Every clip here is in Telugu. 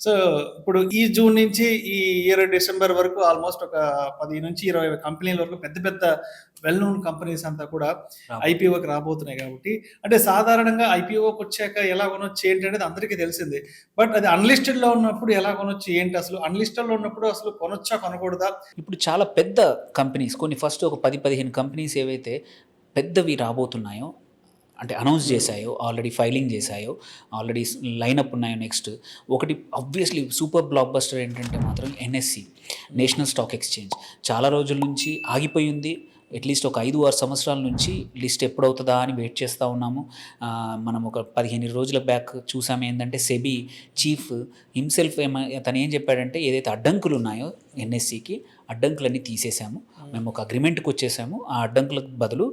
సో, ఇప్పుడు ఈ జూన్ నుంచి ఈ ఇయర్ డిసెంబర్ వరకు ఆల్‌మోస్ట్ ఒక 10-20 కంపెనీల వరకు పెద్ద పెద్ద వెల్ నోన్ కంపెనీస్ అంతా కూడా ఐపీఓకి రాబోతున్నాయి కాబట్టి, అంటే సాధారణంగా ఐపీఓకొచ్చాక ఎలా కొనొచ్చు ఏంటనేది అందరికీ తెలిసిందే. బట్ అది అన్‌లిస్టెడ్‌లో ఉన్నప్పుడు ఎలా కొనొచ్చు ఏంటి అసలు? అన్‌లిస్టెడ్‌లో ఉన్నప్పుడు అసలు కొనొచ్చా? కొనకూడదా? ఇప్పుడు చాలా పెద్ద కంపెనీస్ కొన్ని ఫస్ట్ ఒక 10, 15 కంపెనీస్ ఏవైతే పెద్దవి రాబోతున్నాయో, అంటే అనౌన్స్ చేశాయో, ఆల్రెడీ ఫైలింగ్ చేశాయో, ఆల్రెడీ లైనప్ ఉన్నాయో నెక్స్ట్. ఒకటి ఆబ్వియస్లీ సూపర్ బ్లాక్ బస్టర్ ఏంటంటే మాత్రం ఎన్ఎస్సి, నేషనల్ స్టాక్ ఎక్స్చేంజ్. చాలా రోజుల నుంచి ఆగిపోయి ఉంది. అట్లీస్ట్ ఒక 5-6 సంవత్సరాల నుంచి లిస్ట్ ఎప్పుడవుతుందా అని వెయిట్ చేస్తూ ఉన్నాము. మనం ఒక 15 రోజుల బ్యాక్ చూసాము ఏంటంటే సెబీ చీఫ్ హిమ్సెల్ఫ్ తను ఏం చెప్పాడంటే ఏదైతే అడ్డంకులు ఉన్నాయో ఎన్ఎస్సికి అడ్డంకులన్నీ తీసేసాము, మేము ఒక అగ్రిమెంట్కి వచ్చేసాము, ఆ అడ్డంకులకు బదులు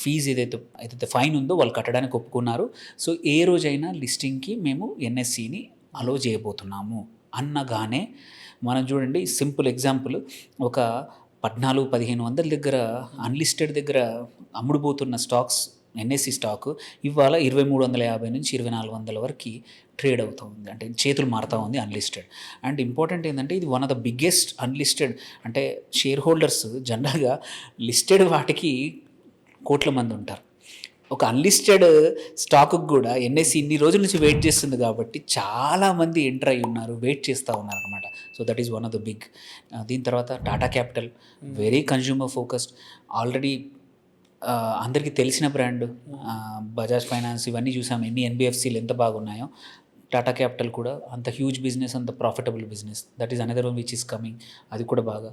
ఫీజు ఏదైతే ఫైన్ ఉందో వాళ్ళు కట్టడానికి ఒప్పుకున్నారు. సో ఏ రోజైనా లిస్టింగ్కి మేము ఎన్ఎస్సిని అలో చేయబోతున్నాము అన్నగానే మనం చూడండి సింపుల్ ఎగ్జాంపుల్, ఒక 1400-1500 దగ్గర అన్లిస్టెడ్ దగ్గర అమ్ముడుపోతున్న స్టాక్స్ ఎన్ఎస్సి స్టాక్ ఇవాళ 2350 నుంచి 2400 వరకు ట్రేడ్ అవుతూ ఉంది, అంటే చేతులు మారుతూ ఉంది అన్లిస్టెడ్. అండ్ ఇంపార్టెంట్ ఏంటంటే ఇది one of the biggest unlisted, అంటే షేర్ హోల్డర్స్ జనరల్గా లిస్టెడ్ వాటికి కోట్ల మంది ఉంటారు. ఒక అన్లిస్టెడ్ స్టాక్‌కి కూడా ఎన్ఎస్సి ఇన్ని రోజుల నుంచి వెయిట్ చేస్తుంది కాబట్టి చాలామంది ఎంటర్ అయ్యి ఉన్నారు, వెయిట్ చేస్తూ ఉన్నారనమాట. So that is one of the big. దీని తర్వాత Tata capital very consumer focused, already అందరికీ తెలిసిన బ్రాండ్. బజాజ్ ఫైనాన్స్ ఇవన్నీ చూసాము ఎన్ని ఎన్బిఎఫ్సిలు ఎంత బాగున్నాయో. టాటా క్యాపిటల్ కూడా అంత హ్యూజ్ బిజినెస్, అంత profitable business. That is another one which is coming, అది కూడా బాగా.